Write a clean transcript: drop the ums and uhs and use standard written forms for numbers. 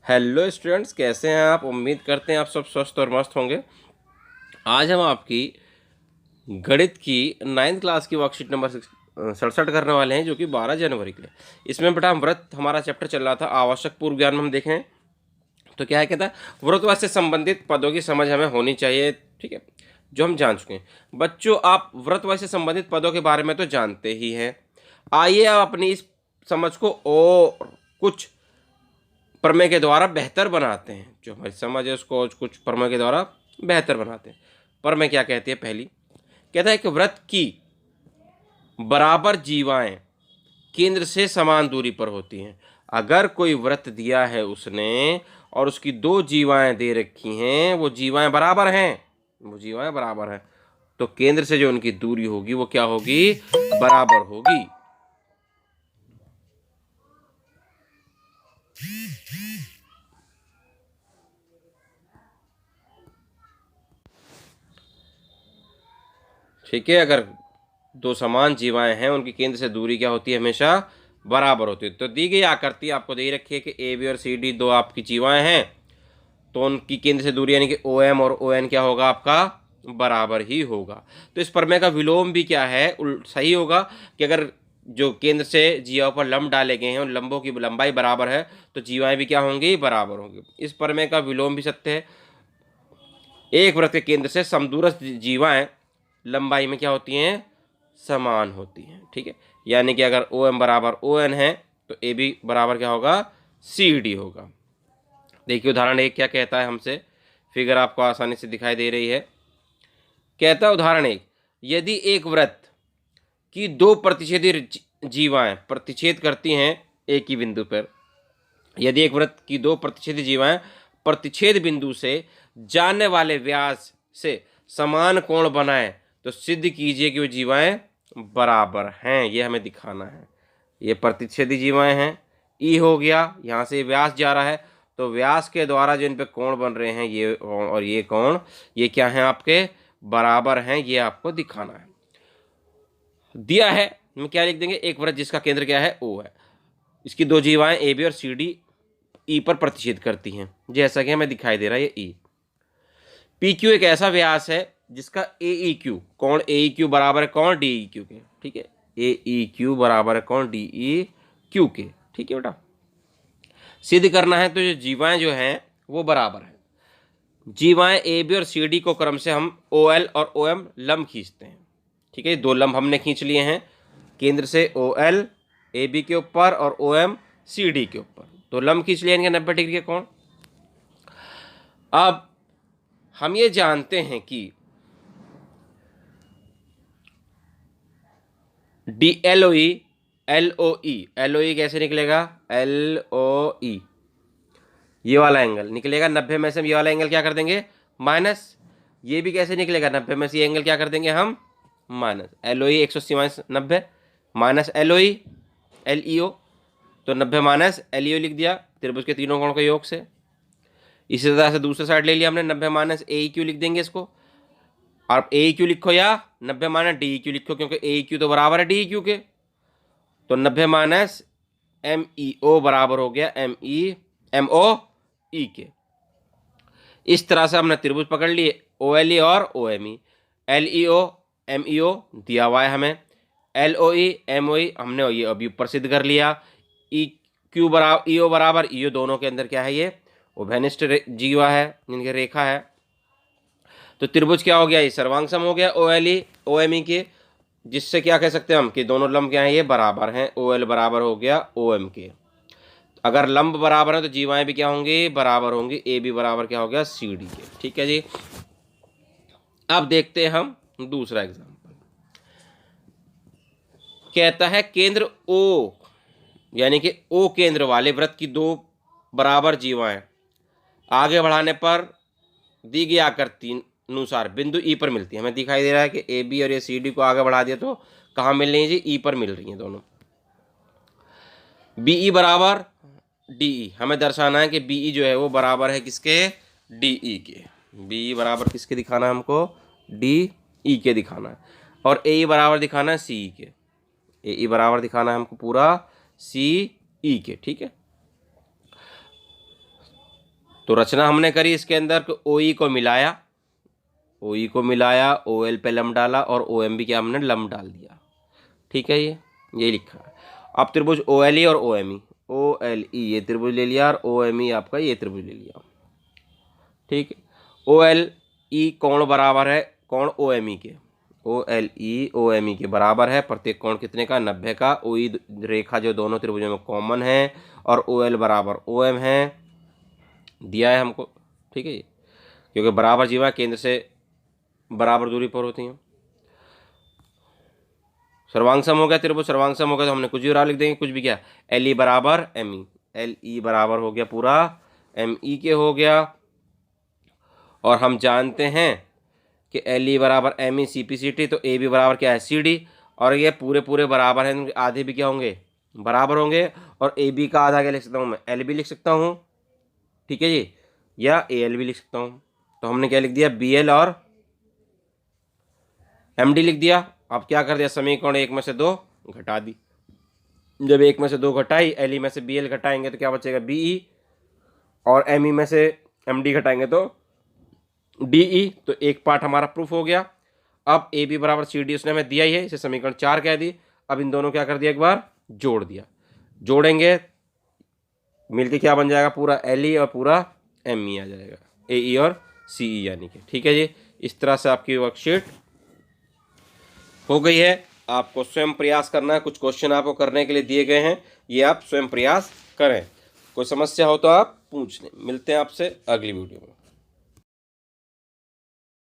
Hello students, कैसे हैं आप। उम्मीद करते हैं आप सब स्वस्थ और मस्त होंगे। आज हम आपकी गणित की 9th क्लास की वर्कशीट नंबर 67 करने वाले हैं, जो कि 12 जनवरी के लिए। इसमें बेटा हम व्रत, हमारा चैप्टर चल रहा था आवश्यक पूर्व ज्ञान में। हम देखें तो क्या है, कहता है व्रतवाद से संबंधित पदों की समझ हमें होनी चाहिए। ठीक है, जो हम जान चुके हैं। बच्चों, आप व्रतवाद से संबंधित पदों के बारे में तो जानते ही हैं। आइए आप अपनी इस समझ को और कुछ प्रमेय के द्वारा बेहतर बनाते हैं। जो हमारी समझ है उसको कुछ प्रमेय के द्वारा बेहतर बनाते हैं। प्रमेय क्या कहती है? पहली कहता है कि व्रत की बराबर जीवाएं केंद्र से समान दूरी पर होती हैं। अगर कोई व्रत दिया है उसने और उसकी दो जीवाएं दे रखी हैं, वो जीवाएं बराबर हैं, तो केंद्र से जो उनकी दूरी होगी वो क्या होगी? बराबर होगी। ठीक है, अगर दो समान जीवाएं हैं, उनकी केंद्र से दूरी क्या होती है? हमेशा बराबर होती है। तो दी गई आकृति आपको दे रखी है कि ए बी और सी डी दो आपकी जीवाएं हैं, तो उनकी केंद्र से दूरी यानी कि ओ एम और ओ एन क्या होगा? आपका बराबर ही होगा। तो इस प्रमेय का विलोम भी क्या है? सही होगा कि अगर जो केंद्र से जीवाओं पर लंब डाले गए हैं उन लंबों की लंबाई बराबर है, तो जीवाएं भी क्या होंगी? बराबर होंगी। इस प्रमेय का विलोम भी सत्य है। एक वृत्त के केंद्र से समदूरस्थ जीवाएं लंबाई में क्या होती हैं? समान होती हैं। ठीक है, यानी कि अगर ओ एम बराबर ओ एन है तो ए बी बराबर क्या होगा? सी डी होगा। देखिए उदाहरण एक क्या कहता है हमसे, फिगर आपको आसानी से दिखाई दे रही है। कहता है उदाहरण एक, यदि एक वृत्त की दो प्रतिच्छेदी जीवाएं प्रतिच्छेद करती हैं एक ही बिंदु पर, यदि एक वृत्त की दो प्रतिच्छेदी जीवाएं प्रतिच्छेद बिंदु से जाने वाले व्यास से समान कोण बनाए, तो सिद्ध कीजिए कि वो जीवाएं बराबर हैं। ये हमें दिखाना है। ये प्रतिच्छेदी जीवाएं हैं, ई हो गया, यहाँ से व्यास जा रहा है, तो व्यास के द्वारा जो इन पे कोण बन रहे हैं ये और ये कोण, ये क्या है? आपके बराबर हैं। ये आपको दिखाना है। दिया है, हम क्या लिख देंगे? एक वृत्त जिसका केंद्र क्या है? ओ है, इसकी दो जीवाएं ए बी और सी डी ई पर प्रतिच्छेद करती हैं, जैसा कि हमें दिखाई दे रहा है ये ई। पी क्यू एक ऐसा व्यास है जिसका ए ई क्यू कोण, ए ई क्यू बराबर है कौन? डी ई क्यू के। ठीक है, ए ई क्यू बराबर है कौन? डी ई क्यू के। ठीक है बेटा, सिद्ध करना है तो जो जीवाएं जो हैं वो बराबर है। जीवाएं ए बी और सी डी को क्रम से हम ओ एल और ओ एम लंब खींचते हैं। ठीक है, दो लंब हमने खींच लिए हैं, केंद्र से ओ एल ए बी के ऊपर और ओ एम सी डी के ऊपर, तो लंब खींच लिए इनके 90 डिग्री के कोण। अब हम ये जानते हैं कि D L O E L O E कैसे निकलेगा? एल ओ ई, ये वाला एंगल निकलेगा 90 में से हम ये वाला एंगल क्या कर देंगे? माइनस। ये भी कैसे निकलेगा? 90 में से ये एंगल क्या कर देंगे हम? Minus. L O E 180 minus 90 minus L O E L E O, तो 90 माइनस एल ई ओ लिख दिया त्रिभुज के तीनों कोणों के योग से। इसी तरह से दूसरे साइड ले लिया हमने, 90 माइनस ए ई क्यू लिख देंगे इसको। और ए ई क्यू लिखो या 90 माइनस डी ई क्यू लिखो, क्योंकि ए ई क्यू तो बराबर है डी ई क्यू के। तो 90 माइनस एम ई ओ बराबर हो गया एम ओ ई के। इस तरह से हमने त्रिभुज पकड़ लिए ओ एल ई और O M E. L E O M E O दिया हुआ है हमें, L O E M O ई हमने ये अभी ऊपर सिद्ध कर लिया। ई क्यू बराबर ई ओ बराबर ई ओ, दोनों के अंदर क्या है? ये उभयनिष्ठ जीवा है, इनकी रेखा है। तो त्रिभुज क्या हो गया? ये सर्वांग सम हो गया ओ एल ई ओ एम ई के, जिससे क्या कह सकते हैं हम कि दोनों लंब क्या हैं? ये बराबर हैं। ओ एल बराबर हो गया ओ एम के। अगर लंब बराबर है तो जीवाएं भी क्या होंगी? बराबर होंगी। ए बी बराबर क्या हो गया? सी डी के। ठीक है जी, अब देखते हैं हम दूसरा एग्जाम्पल। कहता है केंद्र ओ, यानी कि ओ केंद्र वाले वृत्त की दो बराबर जीवाएं आगे बढ़ाने पर दी गई आकृति अनुसार बिंदु ई पर मिलती है। हमें दिखाई दे रहा है कि ए बी और ये सी डी को आगे बढ़ा दिया तो कहाँ मिल रही है जी? ई पर मिल रही हैं दोनों। बी ई बराबर डी ई, हमें दर्शाना है कि बी ई जो है वो बराबर है किसके? डी ई के। बी ई बराबर किसके दिखाना है हमको? डी ई के दिखाना है। और ए ई बराबर दिखाना है सी ई के। ए ई बराबर दिखाना है हमको पूरा सी ई के। ठीक है, तो रचना हमने करी इसके अंदर कि OE को मिलाया, OE को मिलाया, OL पे लम्ब डाला और OM भी क्या हमने लम्ब डाल दिया। ठीक है, ये लिखा है। अब त्रिभुज OLE और OME, OLE ये त्रिभुज ले लिया और OME आपका ये त्रिभुज ले लिया। ठीक है, OLE कोण बराबर है कोण OME के, OLE OME के बराबर है। प्रत्येक कोण कितने का? 90 का। OE रेखा जो दोनों त्रिभुजों में कॉमन है और OL बराबर OM है, दिया है हमको। ठीक है जी, क्योंकि बराबर जीवा केंद्र से बराबर दूरी पर होती हैं। सर्वांगसम हो गया त्रिभुज, सर्वांगसम हो गया तो हमने कुछ भी बराबर लिख देंगे, कुछ भी क्या, LE बराबर ME, LE बराबर हो गया पूरा ME के हो गया। और हम जानते हैं कि LE बराबर ME CP/CT, तो AB बराबर क्या है CD, और ये पूरे पूरे बराबर हैं, आधे भी क्या होंगे? बराबर होंगे। और AB का आधा क्या लिख सकता हूँ मैं? L भी लिख सकता हूँ। ठीक है जी, या AL भी लिख सकता हूँ। तो हमने क्या लिख दिया? BL और MD लिख दिया। अब क्या कर दिया? समीकरण 1 में से 2 घटा दी। जब 1 में से 2 घटाई, LE में से BL घटाएंगे तो क्या बचेगा? BE, और ME में से MD घटाएंगे तो DE। तो एक पार्ट हमारा प्रूफ हो गया। अब AB बराबर CD उसने हमें दिया ही है, इसे समीकरण 4 कह दी। अब इन दोनों क्या कर दिया? एक बार जोड़ दिया। जोड़ेंगे मिलके क्या बन जाएगा? पूरा LE और पूरा ME आ जाएगा, AE और CE यानी कि। ठीक है जी, इस तरह से आपकी वर्कशीट हो गई है। आपको स्वयं प्रयास करना है, कुछ क्वेश्चन आपको करने के लिए दिए गए हैं, ये आप स्वयं प्रयास करें। कोई समस्या हो तो आप पूछ लें। मिलते हैं आपसे अगली वीडियो में।